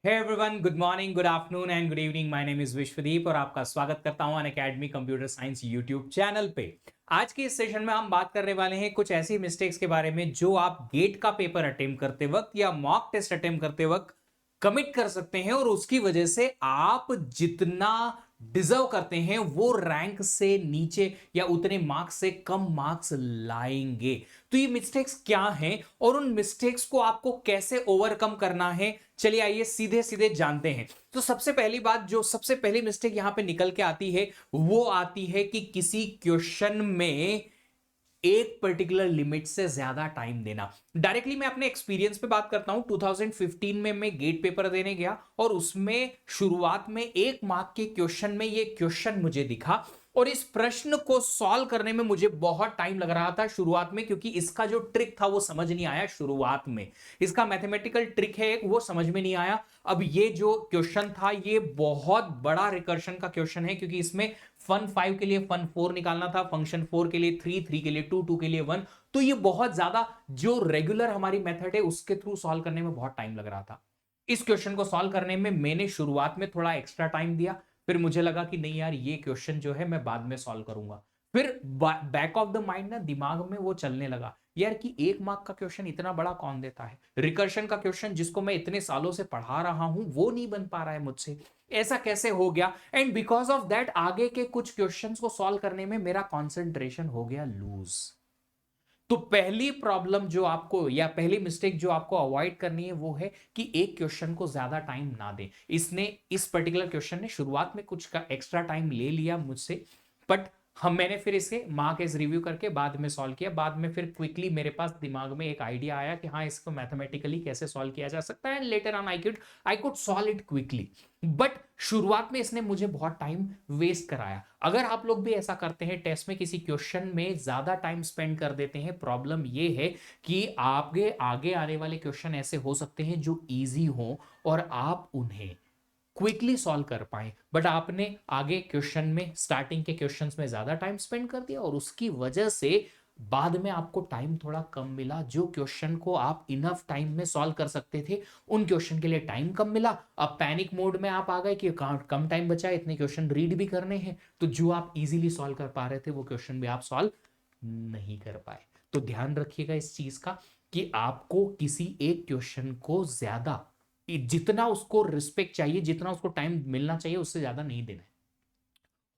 Hey everyone, good morning, good afternoon and good evening. My name is Vishwadeep और आपका स्वागत करता हूं Unacademy computer science YouTube channel पे। आज के इस सेशन में हम बात करने वाले हैं कुछ ऐसी मिस्टेक्स के बारे में जो आप गेट का पेपर अटेम्प्ट करते वक्त या मॉक टेस्ट अटेम्प्ट करते वक्त कमिट कर सकते हैं और उसकी वजह से आप जितना डिजर्व करते हैं वो रैंक से नीचे या उतने मार्क्स से कम मार्क्स लाएंगे। तो ये मिस्टेक्स क्या हैं और उन मिस्टेक्स को आपको कैसे ओवरकम करना है, चलिए आइए सीधे सीधे जानते हैं। तो सबसे पहली बात, जो सबसे पहली मिस्टेक यहां पे निकल के आती है वो आती है कि किसी क्वेश्चन में एक पर्टिकुलर लिमिट से ज्यादा टाइम देना। डायरेक्टली मैं अपने एक्सपीरियंस पे बात करता हूं। 2015 में मैं गेट पेपर देने गया और उसमें शुरुआत में 1 मार्क के क्वेश्चन में ये क्वेश्चन मुझे दिखा और इस प्रश्न को सॉल्व करने में मुझे बहुत टाइम लग रहा था शुरुआत में, क्योंकि इसका जो ट्रिक था वो समझ नहीं आया शुरुआत में। इसका मैथमेटिकल ट्रिक है एक, वो समझ में नहीं आया। अब ये जो क्वेश्चन था ये बहुत बड़ा रिकर्शन का क्वेश्चन है, क्योंकि इसमें फन 5 के लिए फन 4 निकालना था, फंक्शन 4 के लिए 3, 3 के लिए 2, 2 के लिए 1। तो ये बहुत ज्यादा जो रेगुलर हमारी मेथड है उसके थ्रू सॉल्व करने में बहुत टाइम लग रहा था। इस क्वेश्चन को सॉल्व करने में मैंने शुरुआत में थोड़ा एक्स्ट्रा टाइम दिया, फिर मुझे लगा कि नहीं यार ये क्वेश्चन जो है मैं बाद में सॉल्व करूंगा। फिर बैक ऑफ द माइंड ना दिमाग में वो चलने लगा यार कि 1 मार्क का क्वेश्चन इतना बड़ा कौन देता है, रिकर्शन का क्वेश्चन जिसको मैं इतने सालों से पढ़ा रहा हूं वो नहीं बन पा रहा है मुझसे, ऐसा कैसे हो गया। एंड बिकॉज ऑफ दैट आगे के कुछ क्वेश्चंस को सॉल्व करने में मेरा कंसंट्रेशन हो गया लूज। तो पहली प्रॉब्लम जो आपको या पहली मिस्टेक जो आपको अवॉइड करनी है वो है कि एक क्वेश्चन को ज्यादा टाइम ना दें। इसने इस पर्टिकुलर क्वेश्चन ने शुरुआत में कुछ का एक्स्ट्रा टाइम ले लिया मुझसे, बट मैंने फिर इसे मार्क एज रिव्यू करके बाद में सॉल्व किया। बाद में फिर क्विकली मेरे पास दिमाग में एक आइडिया आया कि हाँ इसको मैथमेटिकली कैसे सॉल्व किया जा सकता है, later on I could solve it quickly. But शुरुआत में इसने मुझे बहुत टाइम वेस्ट कराया। अगर आप लोग भी ऐसा करते हैं, टेस्ट में किसी क्वेश्चन में ज्यादा टाइम स्पेंड कर देते हैं, प्रॉब्लम ये है कि आगे आगे आने वाले क्वेश्चन ऐसे हो सकते हैं जो इजी हो और आप उन्हें क्विकली सॉल्व कर पाए, बट आपने आगे क्वेश्चन में स्टार्टिंग के क्वेश्चंस में ज्यादा टाइम स्पेंड कर दिया और उसकी वजह से बाद में आपको टाइम थोड़ा कम मिला। जो क्वेश्चन को आप इनफ टाइम में सॉल्व कर सकते थे उन क्वेश्चन के लिए टाइम कम मिला। अब पैनिक मोड में आप आ गए कि कम टाइम बचा है, इतने क्वेश्चन रीड भी करने हैं, तो जो आप इजीली सॉल्व कर पा रहे थे वो क्वेश्चन भी आप सॉल्व नहीं कर पाए। तो ध्यान रखिएगा इस चीज का कि आपको किसी एक क्वेश्चन को ज्यादा, जितना उसको रिस्पेक्ट चाहिए, जितना उसको टाइम मिलना चाहिए उससे ज्यादा नहीं देना है।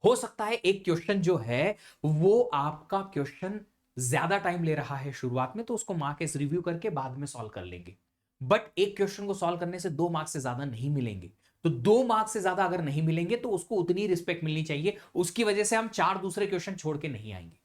हो सकता है एक क्वेश्चन जो है वो आपका क्वेश्चन ज्यादा टाइम ले रहा है शुरुआत में, तो उसको मार्क्स रिव्यू करके बाद में सॉल्व कर लेंगे। बट एक क्वेश्चन को सॉल्व करने से 2 मार्क्स से ज्यादा नहीं मिलेंगे। तो 2 मार्क्स से ज्यादा अगर नहीं मिलेंगे तो उसको उतनी रिस्पेक्ट मिलनी चाहिए, उसकी वजह से हम 4 दूसरे क्वेश्चन छोड़ के नहीं आएंगे।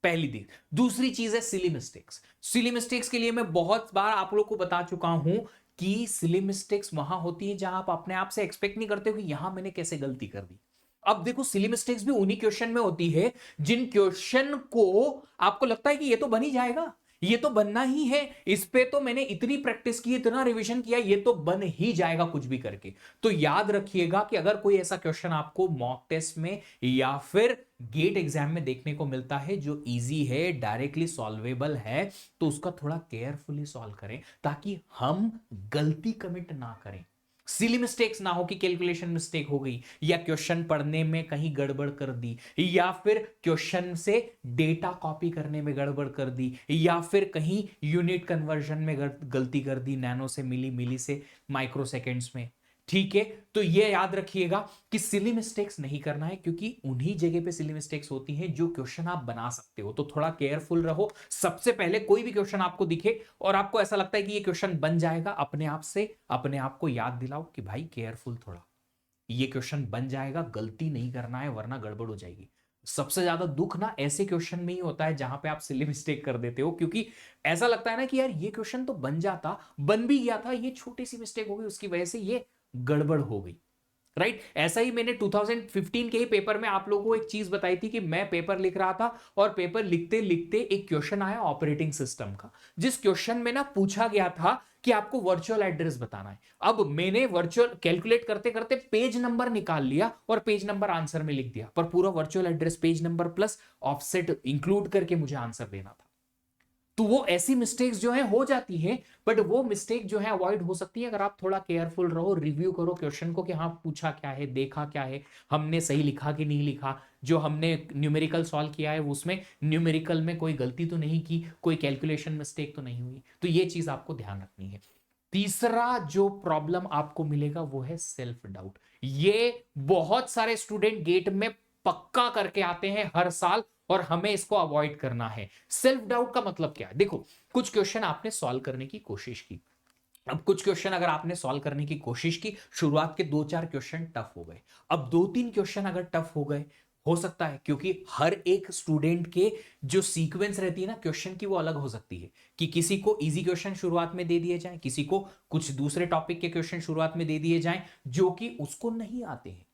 पहली चीज। दूसरी चीज है सिली मिस्टेक्स। सिली मिस्टेक्स के लिए मैं बहुत बार आप लोग को बता चुका हूं कि सिली मिस्टेक्स वहां होती है जहां आप अपने आप से एक्सपेक्ट नहीं करते हो कि यहां मैंने कैसे गलती कर दी। अब देखो सिली मिस्टेक्स भी उन्हीं क्वेश्चन में होती है जिन क्वेश्चन को आपको लगता है कि ये तो बन ही जाएगा, ये तो बनना ही है, इस पे तो मैंने इतनी प्रैक्टिस की, इतना रिवीजन किया, ये तो बन ही जाएगा कुछ भी करके। तो याद रखिएगा कि अगर कोई ऐसा क्वेश्चन आपको मॉक टेस्ट में या फिर गेट एग्जाम में देखने को मिलता है जो इजी है, डायरेक्टली सॉल्वेबल है, तो उसका थोड़ा केयरफुली सॉल्व करें ताकि हम गलती कमिट ना करें। सिली मिस्टेक्स ना हो कि कैलकुलेशन मिस्टेक हो गई या क्वेश्चन पढ़ने में कहीं गड़बड़ कर दी या फिर क्वेश्चन से डेटा कॉपी करने में गड़बड़ कर दी या फिर कहीं यूनिट कन्वर्जन में गलती कर दी, नैनो से मिली, मिली से माइक्रो सेकेंड्स में। ठीक है, तो ये याद रखिएगा कि सिली मिस्टेक्स नहीं करना है, क्योंकि उन्हीं जगह पे सिली मिस्टेक्स होती हैं जो क्वेश्चन आप बना सकते हो। तो थोड़ा केयरफुल रहो। सबसे पहले कोई भी क्वेश्चन आपको दिखे और आपको ऐसा लगता है कि ये क्वेश्चन बन जाएगा, अपने आप से अपने आप को याद दिलाओ कि भाई केयरफुल थोड़ा, ये क्वेश्चन बन जाएगा, गलती नहीं करना है वरना गड़बड़ हो जाएगी। सबसे ज्यादा दुख ना ऐसे क्वेश्चन में ही होता है जहां पे आप सिली मिस्टेक कर देते हो, क्योंकि ऐसा लगता है ना कि यार ये क्वेश्चन तो बन जाता, बन भी गया था, ये छोटी सी मिस्टेक हो गई उसकी वजह से ये गड़बड़ हो गई। राइट, ऐसा ही मैंने 2015 के ही पेपर में आप लोगों को एक चीज बताई थी कि मैं पेपर लिख रहा था और पेपर लिखते लिखते एक क्वेश्चन आया ऑपरेटिंग सिस्टम का, जिस क्वेश्चन में ना पूछा गया था कि आपको वर्चुअल एड्रेस बताना है। अब मैंने वर्चुअल कैलकुलेट करते करते पेज नंबर निकाल लिया और पेज नंबर आंसर में लिख दिया, पर पूरा virtual address page number plus offset include करके मुझे आंसर देना था। तो वो ऐसी मिस्टेक्स जो है हो जाती है, बट वो मिस्टेक जो है अवॉइड हो सकती है अगर आप थोड़ा केयरफुल रहो, रिव्यू करो क्वेश्चन को कि हाँ पूछा क्या है, देखा क्या है, हमने सही लिखा कि नहीं लिखा, जो हमने न्यूमेरिकल सॉल्व किया है उसमें न्यूमेरिकल में कोई गलती तो नहीं की, कोई कैलकुलेशन मिस्टेक तो नहीं हुई। तो ये चीज आपको ध्यान रखनी है। तीसरा जो प्रॉब्लम आपको मिलेगा वो है सेल्फ डाउट। ये बहुत सारे स्टूडेंट गेट में पक्का करके आते हैं हर साल, और हमें इसको अवॉइड करना है। सेल्फ डाउट का मतलब क्या है? देखो, कुछ क्वेश्चन आपने सॉल्व करने की कोशिश की, अब कुछ क्वेश्चन अगर आपने सॉल्व करने की कोशिश की, शुरुआत के 2-4 क्वेश्चन टफ हो गए, अब 2-3 क्वेश्चन अगर टफ हो गए, हो सकता है क्योंकि हर एक स्टूडेंट के जो सीक्वेंस रहती है ना क्वेश्चन की वो अलग हो सकती है, कि किसी को इजी क्वेश्चन शुरुआत में दे दिए जाए, किसी को कुछ दूसरे टॉपिक के क्वेश्चन शुरुआत में दे दिए जाएं जो कि उसको नहीं आते हैं।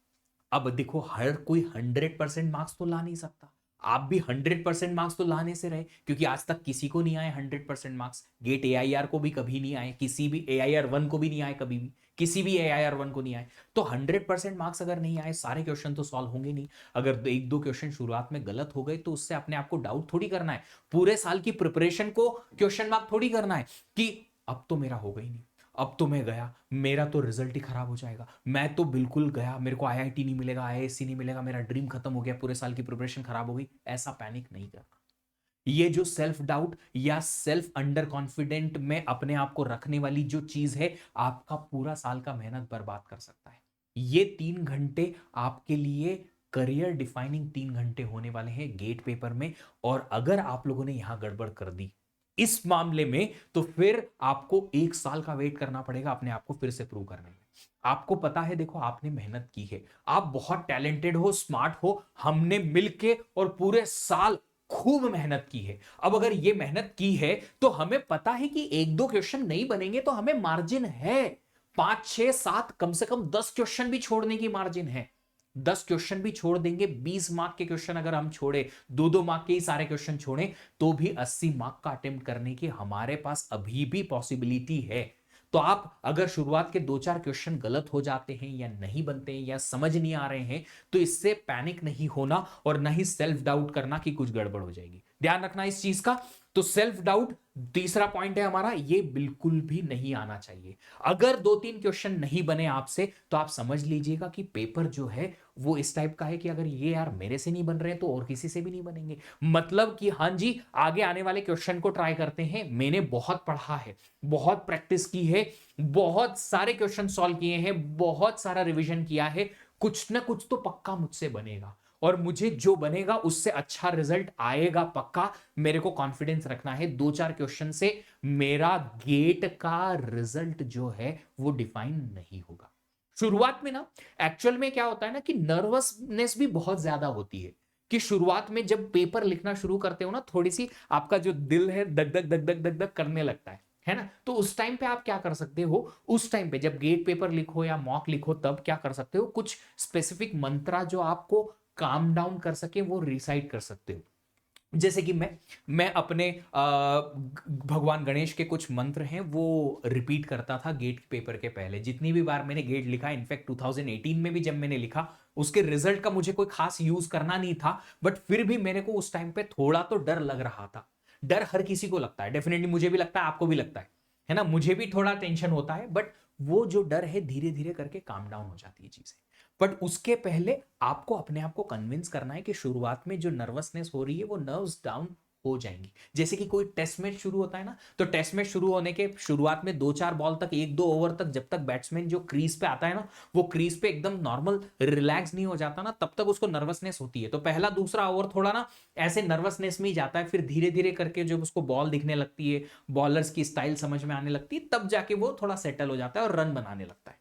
अब देखो, हर कोई 100% मार्क्स तो ला नहीं सकता, आप भी 100% मार्क्स तो लाने से रहे, क्योंकि आज तक किसी को नहीं आए 100% मार्क्स। गेट एआईआर को भी कभी नहीं आए, किसी भी एआईआर 1 को भी नहीं आए, कभी भी किसी भी एआईआर 1 को नहीं आए। तो 100% मार्क्स अगर नहीं आए, सारे क्वेश्चन तो सॉल्व होंगे नहीं। अगर एक दो क्वेश्चन शुरुआत में गलत हो गए तो उससे अपने आप को डाउट थोड़ी करना है, पूरे साल की प्रिपरेशन को क्वेश्चन मार्क थोड़ी करना है कि अब तो मेरा होगा ही नहीं, अब तो मैं गया, मेरा तो रिजल्ट ही खराब हो जाएगा, मैं तो बिल्कुल गया, मेरे को आईआईटी नहीं मिलेगा, आईआईएससी नहीं मिलेगा, मेरा ड्रीम खत्म हो गया, पूरे साल की प्रिपरेशन खराब हो गई। ऐसा पैनिक नहीं करना। ये जो सेल्फ डाउट या सेल्फ अंडर कॉन्फिडेंट में अपने आप को रखने वाली जो चीज है, आपका पूरा साल का मेहनत बर्बाद कर सकता है। ये 3 घंटे आपके लिए करियर डिफाइनिंग 3 घंटे होने वाले हैं गेट पेपर में, और अगर आप लोगों ने यहां गड़बड़ कर दी इस मामले में, तो फिर आपको 1 साल का वेट करना पड़ेगा अपने आप को फिर से प्रूव करने में। आपको पता है, देखो आपने मेहनत की है, आप बहुत टैलेंटेड हो, स्मार्ट हो, हमने मिलके और पूरे साल खूब मेहनत की है। अब अगर ये मेहनत की है तो हमें पता है कि 1-2 क्वेश्चन नहीं बनेंगे तो हमें मार्जिन है, 5-6-7 कम से कम 10 क्वेश्चन भी छोड़ने की मार्जिन है। 10 क्वेश्चन भी छोड़ देंगे, 20 मार्क के क्वेश्चन अगर हम छोड़े, 2-2 मार्क के ही सारे क्वेश्चन छोड़े, तो भी 80 मार्क का अटेम्प्ट करने की हमारे पास अभी भी पॉसिबिलिटी है। तो आप अगर शुरुआत के 2-4 क्वेश्चन गलत हो जाते हैं या नहीं बनते हैं या समझ नहीं आ रहे हैं, तो इससे पैनिक नहीं होना और ना ही सेल्फ डाउट करना कि कुछ गड़बड़ हो जाएगी। ध्यान रखना इस चीज का। तो सेल्फ डाउट तीसरा पॉइंट है हमारा, ये बिल्कुल भी नहीं आना चाहिए। अगर 2-3 क्वेश्चन नहीं बने आपसे, तो आप समझ लीजिएगा कि पेपर जो है वो इस टाइप का है कि अगर ये यार मेरे से नहीं बन रहे तो और किसी से भी नहीं बनेंगे। मतलब कि हाँ जी, आगे आने वाले क्वेश्चन को ट्राई करते हैं, मैंने बहुत पढ़ा है, बहुत प्रैक्टिस की है, बहुत सारे क्वेश्चन सॉल्व किए हैं, बहुत सारा रिवीजन किया है, कुछ ना कुछ तो पक्का मुझसे बनेगा, और मुझे जो बनेगा उससे अच्छा रिजल्ट आएगा पक्का। मेरे को कॉन्फिडेंस रखना है, 2-4 क्वेश्चन से मेरा गेट का रिजल्ट जो है वो डिफाइन नहीं होगा। शुरुआत में ना एक्चुअल में क्या होता है ना कि नर्वसनेस भी बहुत ज्यादा होती है, कि शुरुआत में जब पेपर लिखना शुरू करते हो ना, थोड़ी सी आपका जो दिल है धक धक धक धक धक धक करने लगता है ना। तो उस टाइम पे आप क्या कर सकते हो, उस टाइम पे जब गेट पेपर लिखो या मॉक लिखो, तब क्या कर सकते हो, कुछ स्पेसिफिक मंत्रा जो आपको काम डाउन कर सके वो रिसाइट कर सकते हो। जैसे कि मैं अपने भगवान गणेश के कुछ मंत्र हैं वो रिपीट करता था गेट पेपर के पहले, जितनी भी बार मैंने गेट लिखा, इनफैक्ट 2018 में भी जब मैंने लिखा, उसके रिजल्ट का मुझे कोई खास यूज करना नहीं था, बट फिर भी मेरे को उस टाइम पे थोड़ा तो डर लग रहा था। डर हर किसी को लगता है, डेफिनेटली मुझे भी लगता है, आपको भी लगता है ना, मुझे भी थोड़ा टेंशन होता है, बट वो जो डर है धीरे धीरे करके काम डाउन हो जाती है चीजें। बट उसके पहले आपको अपने आप को कन्विंस करना है कि शुरुआत में जो नर्वसनेस हो रही है वो नर्व्स डाउन हो जाएंगी। जैसे कि कोई टेस्ट मैच शुरू होता है ना, तो टेस्ट मैच शुरू होने के शुरुआत में 2-4 बॉल तक, 1-2 ओवर तक, जब तक बैट्समैन जो क्रीज पे आता है ना, वो क्रीज पे एकदम नॉर्मल रिलैक्स नहीं हो जाता ना, तब तक उसको नर्वसनेस होती है। तो पहला दूसरा ओवर थोड़ा ना ऐसे नर्वसनेस में ही जाता है, फिर धीरे धीरे करके जब उसको बॉल दिखने लगती है, बॉलर्स की स्टाइल समझ में आने लगती है, तब जाके वो थोड़ा सेटल हो जाता है और रन बनाने लगता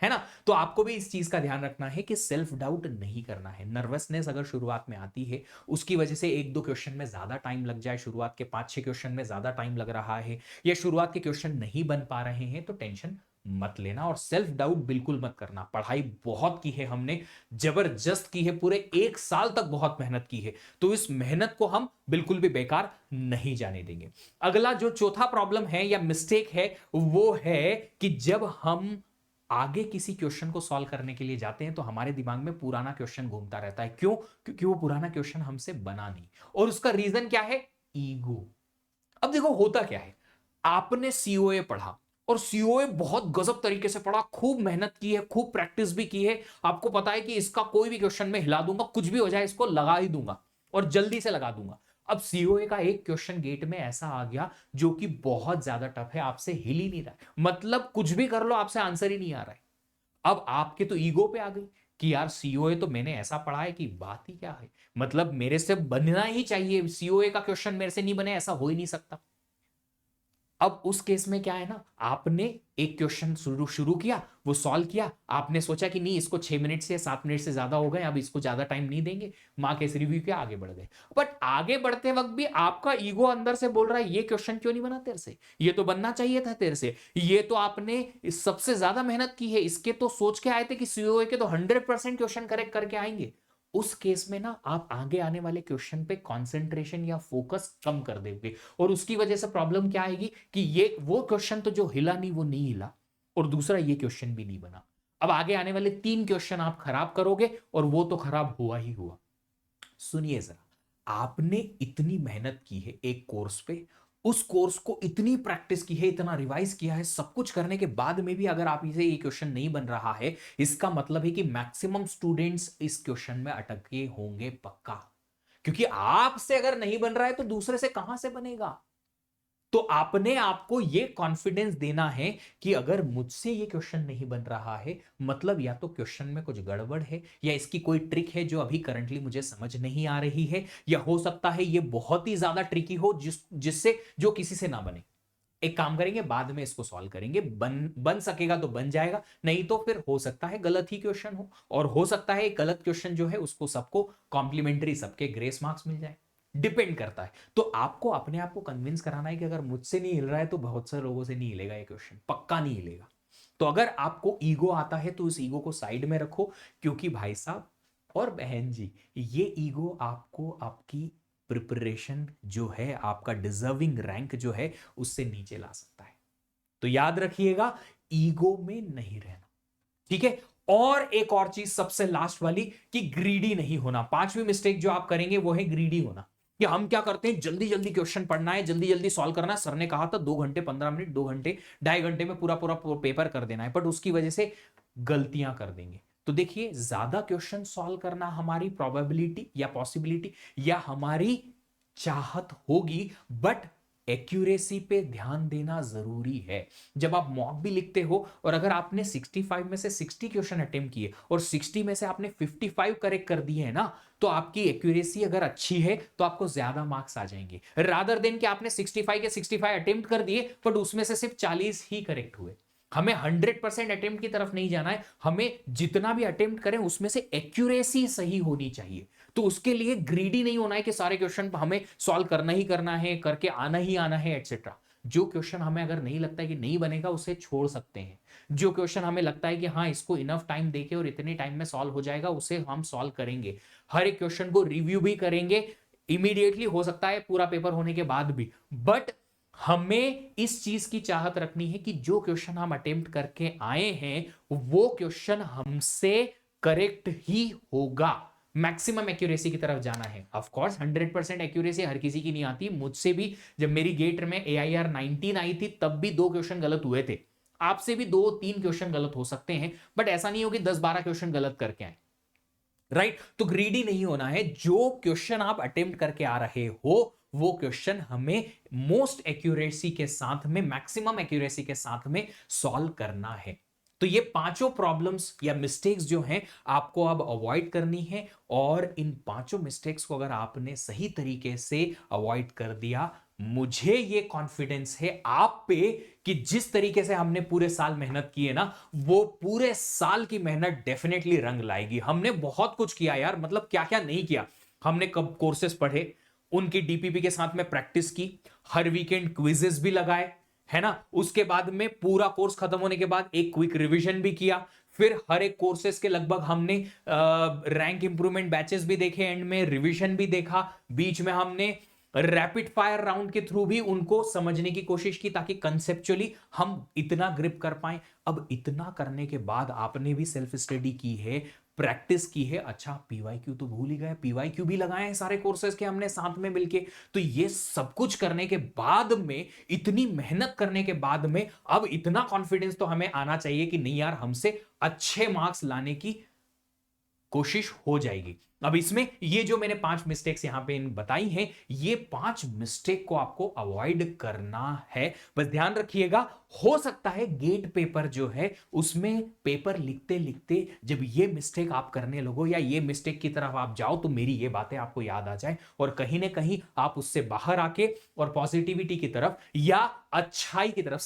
है ना। तो आपको भी इस चीज का ध्यान रखना है कि सेल्फ डाउट नहीं करना है। नर्वसनेस अगर शुरुआत में आती है, उसकी वजह से 1-2 क्वेश्चन में ज्यादा टाइम लग जाए, शुरुआत के 5-6 क्वेश्चन में ज्यादा टाइम लग रहा है, या शुरुआत के क्वेश्चन नहीं बन पा रहे हैं, तो टेंशन मत लेना और सेल्फ डाउट बिल्कुल मत करना। पढ़ाई बहुत की है हमने, जबरदस्त की है, पूरे 1 साल तक बहुत मेहनत की है, तो इस मेहनत को हम बिल्कुल भी बेकार नहीं जाने देंगे। अगला जो चौथा प्रॉब्लम है या मिस्टेक है, वो है कि जब हम आगे किसी क्वेश्चन को सॉल्व करने के लिए जाते हैं तो हमारे दिमाग में पुराना क्वेश्चन घूमता रहता है। क्यों? क्योंकि वो पुराना क्वेश्चन हमसे बना नहीं, और उसका रीजन क्या है? ईगो। अब देखो होता क्या है, आपने सीओए पढ़ा और सीओए बहुत गजब तरीके से पढ़ा, खूब मेहनत की है, खूब प्रैक्टिस भी की है, आपको पता है कि इसका कोई भी क्वेश्चन में हिला दूंगा, कुछ भी हो जाए इसको लगा ही दूंगा और जल्दी से लगा दूंगा। अब सीओए का एक क्वेश्चन गेट में ऐसा आ गया जो कि बहुत ज्यादा टफ है, आपसे हिल ही नहीं रहा है, मतलब कुछ भी कर लो आपसे आंसर ही नहीं आ रहा है। अब आपके तो ईगो पे आ गई कि यार सीओए तो मैंने ऐसा पढ़ा है कि बात ही क्या है, मतलब मेरे से बनना ही चाहिए, सीओए का क्वेश्चन मेरे से नहीं बने ऐसा हो ही नहीं सकता। अब उस केस में क्या है ना, आपने एक क्वेश्चन शुरू शुरू किया, वो सॉल्व किया, आपने सोचा कि नहीं इसको 6 मिनट से 7 मिनट से ज्यादा हो गए, अब इसको ज्यादा टाइम नहीं देंगे, मार्क्स रिव्यू किया, आगे बढ़ गए। बट आगे बढ़ते वक्त भी आपका ईगो अंदर से बोल रहा है ये क्वेश्चन क्यों नहीं बना तेरे से, ये तो बनना चाहिए था तेरे से, ये तो आपने सबसे ज्यादा मेहनत की है, इसके तो सोच के आए थे कि सीओए के तो 100% क्वेश्चन करेक्ट करके आएंगे। उस केस में ना आप आगे आने वाले क्वेश्चन पे कंसंट्रेशन या फोकस कम कर देंगे, और उसकी वजह से प्रॉब्लम क्या आएगी कि ये वो क्वेश्चन तो जो हिला नहीं वो नहीं हिला, और दूसरा ये क्वेश्चन भी नहीं बना। अब आगे आने वाले 3 क्वेश्चन आप खराब करोगे और वो तो खराब हुआ ही हुआ। सुनिए जरा, आपने इतनी मेहनत की है एक कोर्स पे, उस कोर्स को इतनी प्रैक्टिस की है, इतना रिवाइज किया है, सब कुछ करने के बाद में भी अगर आप इसे ये क्वेश्चन नहीं बन रहा है, इसका मतलब है कि मैक्सिमम स्टूडेंट्स इस क्वेश्चन में अटके होंगे पक्का, क्योंकि आपसे अगर नहीं बन रहा है तो दूसरे से कहां से बनेगा। तो आपने आपको यह कॉन्फिडेंस देना है कि अगर मुझसे यह क्वेश्चन नहीं बन रहा है, मतलब या तो क्वेश्चन में कुछ गड़बड़ है, या इसकी कोई ट्रिक है जो अभी करंटली मुझे समझ नहीं आ रही है, या हो सकता है यह बहुत ही ज्यादा ट्रिकी हो जिससे जो किसी से ना बने। एक काम करेंगे, बाद में इसको सॉल्व करेंगे, बन सकेगा तो बन जाएगा, नहीं तो फिर हो सकता है गलत ही क्वेश्चन हो, और हो सकता है एक गलत क्वेश्चन जो है उसको सबको कॉम्प्लीमेंट्री सबके ग्रेस मार्क्स मिल जाए, डिपेंड करता है। तो आपको अपने आप को कन्विंस कराना है कि अगर मुझसे नहीं हिल रहा है तो बहुत सारे लोगों से नहीं हिलेगा, ये क्वेश्चन पक्का नहीं हिलेगा। तो अगर आपको ईगो आता है तो उस ईगो को साइड में रखो, क्योंकि भाई साहब और बहन जी, ये ईगो आपको आपकी प्रिपरेशन जो है, आपका डिजर्विंग रैंक जो है उससे नीचे ला सकता है। तो याद रखिएगा, ईगो में नहीं रहना, ठीक है। और एक और चीज सबसे लास्ट वाली, कि ग्रीडी नहीं होना। पांचवी मिस्टेक जो आप करेंगे वो है ग्रीडी होना, कि हम क्या करते हैं, जल्दी जल्दी क्वेश्चन पढ़ना है, जल्दी जल्दी सॉल्व करना है, सर ने कहा था 2 घंटे 15 मिनट, 2 घंटे 2.5 घंटे में पूरा पूरा पेपर कर देना है, बट उसकी वजह से गलतियां कर देंगे। तो देखिए, ज्यादा क्वेश्चन सॉल्व करना हमारी प्रोबेबिलिटी या पॉसिबिलिटी या हमारी चाहत होगी, बट एक्यूरेसी पे ध्यान देना जरूरी है। जब आप मॉक भी लिखते हो और अगर आपने 65 में से 60 क्वेश्चन अटेम्प्ट किए और 60 में से आपने 55 करेक्ट कर दिए हैं ना, तो आपकी एक्यूरेसी अगर अच्छी है तो आपको ज्यादा मार्क्स आ जाएंगे, रादर देन कि आपने 65 के 65 अटेम्प्ट कर दिए बट उसमें से सिर्फ 40 ही करेक्ट हुए। हमें 100% अटेम्प्ट की तरफ नहीं जाना है, हमें जितना भी अटेम्प्ट करें उसमें से एक्यूरेसी सही होनी चाहिए। तो उसके लिए ग्रीडी नहीं होना है कि सारे क्वेश्चन हमें सॉल्व करना ही करना है, करके आना ही आना है, एटसेट्रा। जो क्वेश्चन हमें अगर नहीं लगता है कि नहीं बनेगा उसे छोड़ सकते हैं, जो क्वेश्चन हमें लगता है कि हाँ इसको इनफ टाइम देके और इतने टाइम में सॉल्व हो जाएगा उसे हम सॉल्व करेंगे। हर एक क्वेश्चन को रिव्यू भी करेंगे इमीडिएटली, हो सकता है पूरा पेपर होने के बाद भी, बट हमें इस चीज की चाहत रखनी है कि जो क्वेश्चन हम अटेम्प्ट करके आए हैं वो क्वेश्चन हमसे करेक्ट ही होगा। मैक्सिमम एक्यूरेसी की तरफ जाना है। ऑफ कोर्स 100% एक्यूरेसी हर किसी की नहीं आती, मुझसे भी जब मेरी गेट में AIR 19 आई थी तब भी 2 क्वेश्चन गलत हुए थे, आपसे भी 2-3 क्वेश्चन गलत हो सकते हैं, बट ऐसा नहीं हो कि 10-12 क्वेश्चन गलत करके आए, राइट। तो ग्रीडी नहीं होना है, जो क्वेश्चन आप अटेम्प्ट करके आ रहे हो वो क्वेश्चन हमें मोस्ट एक्यूरेसी के साथ में, मैक्सिमम एक्यूरेसी के साथ में सॉल्व करना है। तो ये पांचों प्रॉब्लम्स या मिस्टेक्स जो हैं आपको अब अवॉइड करनी है, और इन पांचों मिस्टेक्स को अगर आपने सही तरीके से अवॉइड कर दिया, मुझे ये कॉन्फिडेंस है आप पे कि जिस तरीके से हमने पूरे साल मेहनत की है ना, वो पूरे साल की मेहनत डेफिनेटली रंग लाएगी। हमने बहुत कुछ किया यार, मतलब क्या क्या नहीं किया। हमने कब कोर्सेस पढ़े, उनकी DPP के साथ में प्रैक्टिस की, हर वीकेंड क्विजेस भी लगाए, है ना, उसके बाद में पूरा कोर्स खत्म होने के बाद एक क्विक रिवीजन भी किया, फिर हर एक कोर्सेस के लगभग हमने रैंक इंप्रूवमेंट बैचेस भी देखे, एंड में रिवीजन भी देखा, बीच में हमने रैपिड फायर राउंड के थ्रू भी उनको समझने की कोशिश की ताकि कंसेप्चुअली हम इतना ग्रिप कर पाए। अब इतना करने के बाद आपने भी सेल्फ स्टडी की है, प्रैक्टिस की है। अच्छा, पीवाईक्यू तो भूल ही गए, पीवाईक्यू भी लगाए हैं सारे कोर्सेज के हमने साथ में मिलके। तो ये सब कुछ करने के बाद में, इतनी मेहनत करने के बाद में, अब इतना कॉन्फिडेंस तो हमें आना चाहिए कि नहीं यार, हमसे अच्छे मार्क्स लाने की कोशिश हो जाएगी। अब इसमें ये जो मैंने 5 मिस्टेक्स यहां पे बताई हैं, ये 5 मिस्टेक को आपको अवॉइड करना है। बस ध्यान रखिएगा, हो सकता है गेट पेपर जो है उसमें पेपर लिखते लिखते जब ये मिस्टेक आप करने लगो या ये मिस्टेक की तरफ आप जाओ तो मेरी ये बातें आपको याद आ जाए और कहीं ना कहीं आप उससे बाहर आके और पॉजिटिविटी की तरफ या अच्छाई की तरफ,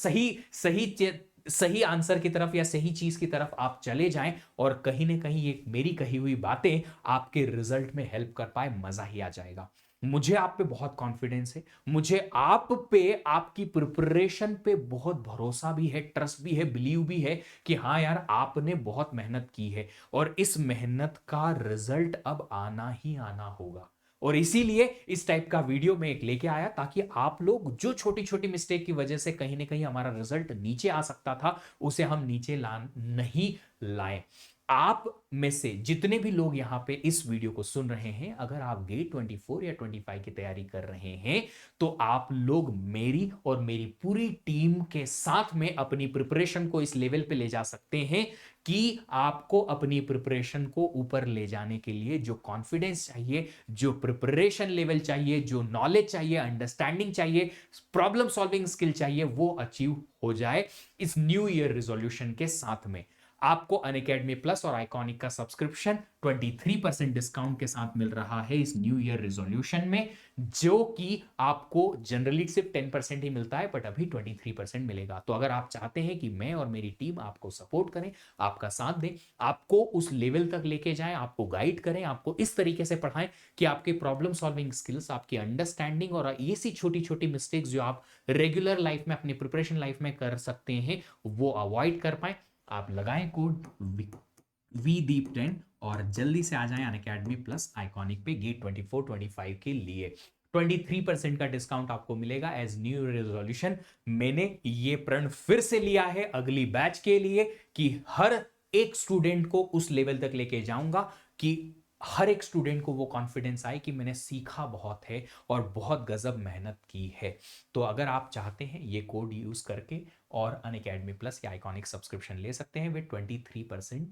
सही आंसर की तरफ या सही चीज की तरफ आप चले जाएं और कहीं ना कहीं ये मेरी कही हुई बातें आपके रिजल्ट में हेल्प कर पाए, मजा ही आ जाएगा। मुझे आप पे बहुत कॉन्फिडेंस है, मुझे आप पे, आपकी प्रिपरेशन पे बहुत भरोसा भी है, ट्रस्ट भी है, बिलीव भी है कि हाँ यार, आपने बहुत मेहनत की है और इस मेहनत का रिजल्ट अब आना ही आना होगा। और इसीलिए इस टाइप का वीडियो में एक लेके आया ताकि आप लोग जो छोटी छोटी मिस्टेक की वजह से कहीं ना कहीं हमारा रिजल्ट नीचे आ सकता था, उसे हम नीचे नहीं लाएं। आप में से जितने भी लोग यहां पे इस वीडियो को सुन रहे हैं, अगर आप गेट 24 या 25 की तैयारी कर रहे हैं तो आप लोग मेरी और मेरी पूरी टीम के साथ में अपनी प्रिपरेशन को इस लेवल पे ले जा सकते हैं कि आपको अपनी प्रिपरेशन को ऊपर ले जाने के लिए जो कॉन्फिडेंस चाहिए, जो प्रिपरेशन लेवल चाहिए, जो नॉलेज चाहिए, अंडरस्टैंडिंग चाहिए, प्रॉब्लम सॉल्विंग स्किल चाहिए, वो अचीव हो जाए इस न्यू ईयर रिजोल्यूशन के साथ में। आपको अनअकैडमी प्लस और आइकॉनिक का सब्सक्रिप्शन 23% डिस्काउंट के साथ मिल रहा है इस न्यू ईयर रिजोल्यूशन में, जो कि आपको जनरली सिर्फ 10% ही मिलता है, बट अभी 23% मिलेगा। तो अगर आप चाहते हैं कि मैं और मेरी टीम आपको सपोर्ट करें, आपका साथ दें, आपको उस लेवल तक लेके जाएं, आपको गाइड करें, आपको इस तरीके से पढ़ाएं कि आपके प्रॉब्लम सॉल्विंग स्किल्स, आपकी अंडरस्टैंडिंग और ऐसी छोटी छोटी मिस्टेक्स जो आप रेगुलर लाइफ में, अपनी प्रिपरेशन लाइफ में कर सकते हैं, वो अवॉइड कर पाए, आप लगाएं कोड VDEEP10 और जल्दी से आ जाएं अनअकैडमी प्लस आइकॉनिक पे गेट 24-25 के लिए। 23% का डिस्काउंट आपको मिलेगा एज न्यू रेजोल्यूशन। मैंने ये प्रण फिर से लिया है अगली बैच के लिए कि हर एक स्टूडेंट को उस लेवल तक लेके जाऊंगा कि हर एक स्टूडेंट को वो कॉन्फिडेंस आए कि मैंने सीखा बहुत है और बहुत गजब मेहनत की है। तो अगर आप चाहते हैं ये कोड यूज करके और अनअकैडमी प्लस या आइकॉनिक सब्सक्रिप्शन ले सकते हैं विद 23%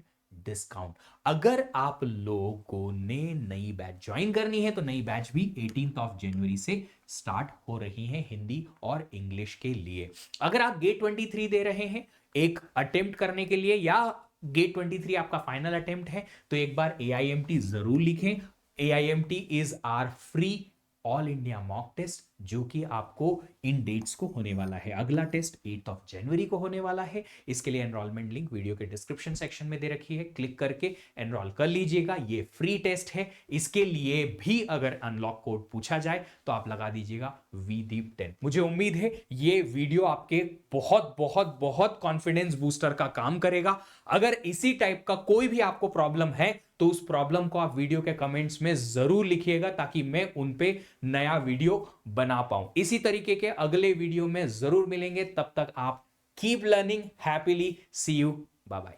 डिस्काउंट। अगर आप लोगों ने नई बैच ज्वाइन करनी है तो नई बैच भी 18 जनवरी से स्टार्ट हो रही है हिंदी और इंग्लिश के लिए। अगर आप गेट 23 दे रहे हैं एक अटेम्प्ट करने के लिए या गेट 23 आपका फाइनल अटेम्प्ट है तो एक बार AIMT जरूर लिखें। AIMT is our free all India mock test, जो कि आपको इन डेट्स को होने वाला है। अगला टेस्ट 8 जनवरी को होने वाला है। इसके लिए एनरोलमेंट लिंक वीडियो के डिस्क्रिप्शन सेक्शन में दे रखी है, क्लिक करके एनरोल कर लीजिएगा। ये फ्री टेस्ट है। इसके लिए भी अगर अनलॉक कोड पूछा जाए तो आप लगा दीजिएगा VDEEP10। मुझे उम्मीद है ये वीडियो आपके बहुत बहुत बहुत कॉन्फिडेंस बूस्टर का काम करेगा। अगर इसी टाइप का कोई भी आपको प्रॉब्लम है तो उस प्रॉब्लम को आप वीडियो के कमेंट्स में जरूर लिखिएगा ताकि मैं उन पे नया वीडियो बना पाऊं। इसी तरीके के अगले वीडियो में जरूर मिलेंगे। तब तक आप keep learning happily. See you, bye bye.